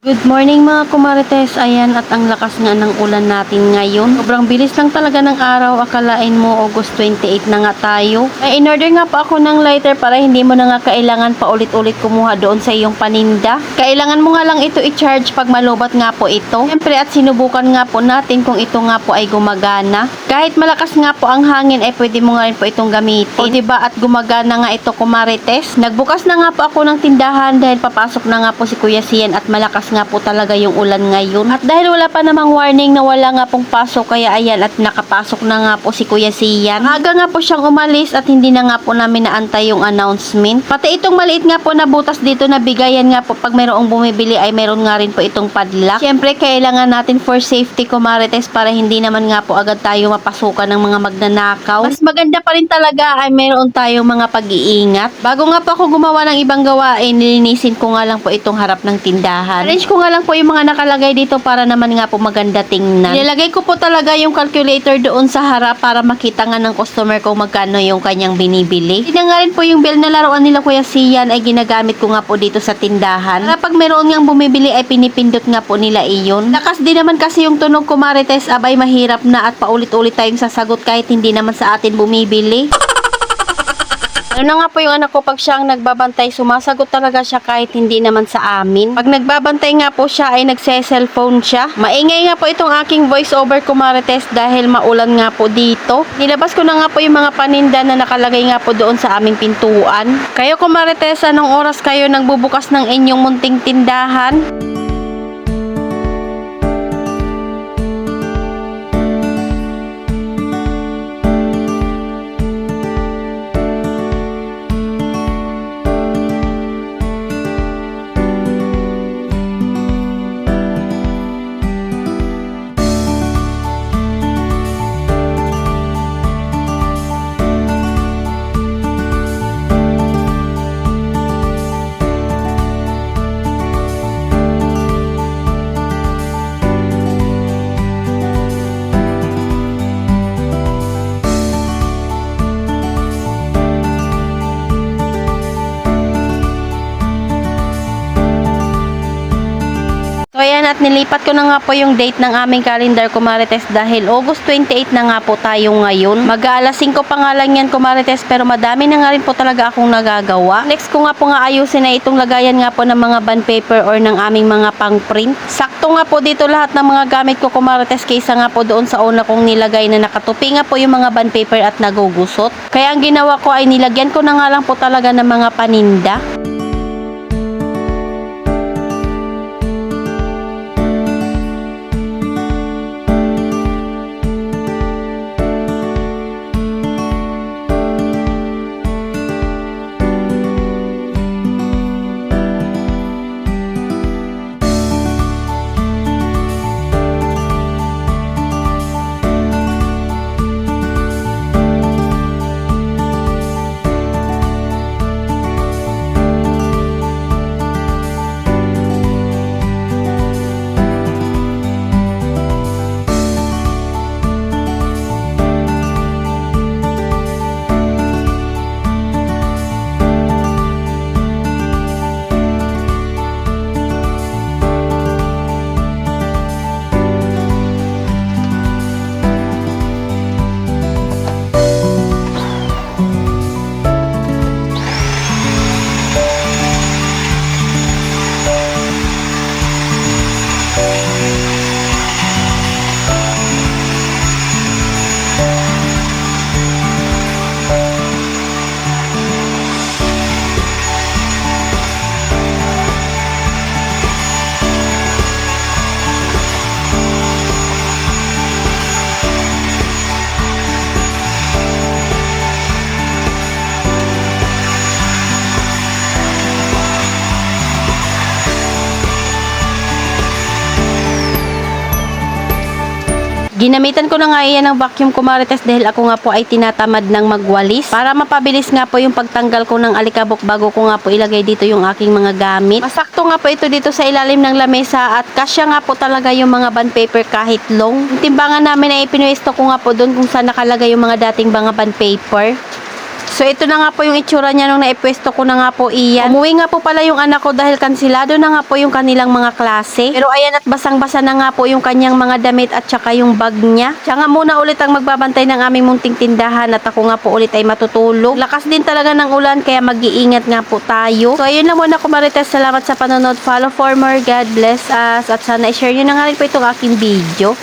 Good morning mga kumarites, ayan at ang lakas nga ng ulan natin ngayon. Sobrang bilis lang talaga ng araw, akalain mo August 28 na nga tayo. Ay in-order nga pa ako ng lighter para hindi mo na nga kailangan pa ulit-ulit kumuha doon sa iyong paninda. Kailangan mo nga lang ito i-charge pag malubat nga po ito. Siyempre at sinubukan nga po natin kung ito nga po ay gumagana. Kahit malakas nga po ang hangin ay pwede mo nga rin po itong gamitin. O diba at gumagana nga ito kumarites. Nagbukas na nga po ako ng tindahan dahil papasok na nga po si Kuya Sian at malakas nga po talaga yung ulan ngayon. At dahil wala pa namang warning na wala nga pong pasok, kaya ayan at nakapasok na nga po si Kuya Sian. Aga nga po siyang umalis at hindi na nga po namin naantay yung announcement. Pati itong maliit nga po na butas dito na bigayan nga po pag mayroong bumibili ay meron nga rin po itong padlock. Siyempre kailangan natin for safety kumarites para hindi naman nga po agad tayo mapasukan ng mga magnanakaw. Mas maganda pa rin talaga ay meron tayong mga pag-iingat. Bago nga po ako gumawa ng ibang gawain, nilinisin ko nga lang po itong harap ng tindahan. Arrange ko nga lang po yung mga nakalagay dito para naman nga po maganda tingnan. Nilagay ko po talaga yung calculator doon sa harap para makita nga ng customer kung magkano yung kanyang binibili. Hindi nga rin po yung bill na laruan nila Kuya Sian ay ginagamit ko nga po dito sa tindahan. Para pag meron ngang bumibili ay pinipindot nga po nila iyon. Lakas din naman kasi yung tunog ko marites, abay mahirap na at paulit-ulit tayong sasagot kahit hindi naman sa atin bumibili. Ano na nga po yung anak ko, pag siya ang nagbabantay, sumasagot talaga siya kahit hindi naman sa amin. Pag nagbabantay nga po siya ay nagse-cellphone siya. Maingay nga po itong aking voice over kumarites dahil maulan nga po dito. Nilabas ko na nga po yung mga paninda na nakalagay nga po doon sa aming pintuan. Kayo kumarites, anong oras kayo nagbubukas ng inyong munting tindahan? So ayan at nilipat ko na nga po yung date ng aming calendar kumarites dahil August 28 na nga po tayo ngayon. Mag-aalas 5 pa nga lang yan kumarites pero madami na nga rin po talaga akong nagagawa. Next ko nga po nga ayusin na itong lagayan nga po ng mga bond paper or ng aming mga pang print. Sakto nga po dito lahat ng mga gamit ko kumarites kaysa nga po doon sa una kong nilagay na nakatupi nga po yung mga bond paper at nagugusot. Kaya ang ginawa ko ay nilagyan ko na nga lang po talaga ng mga paninda. Ginamitan ko na nga iyan ng vacuum kumarites dahil ako nga po ay tinatamad ng magwalis para mapabilis nga po yung pagtanggal ko ng alikabok bago ko nga po ilagay dito yung aking mga gamit. Masakto nga po ito dito sa ilalim ng lamesa at kasya nga po talaga yung mga bond paper kahit long. Yung timbangan namin ay pinuwesto ko nga po doon kung saan nakalagay yung mga dating mga bond paper. So ito na nga po yung itsura niya nung naipwesto ko na nga po iyan. Umuwi nga po pala yung anak ko dahil kansilado na nga po yung kanilang mga klase. Pero ayan at basang-basa na nga po yung kanyang mga damit at saka yung bag niya. Siya nga muna ulit ang magbabantay ng aming munting tindahan at ako nga po ulit ay matutulog. Lakas din talaga ng ulan kaya mag-iingat nga po tayo. So ayun lang muna ko Marites. Salamat sa panonood. Follow for more. God bless us. At sana i-share nyo na nga rin po itong aking video.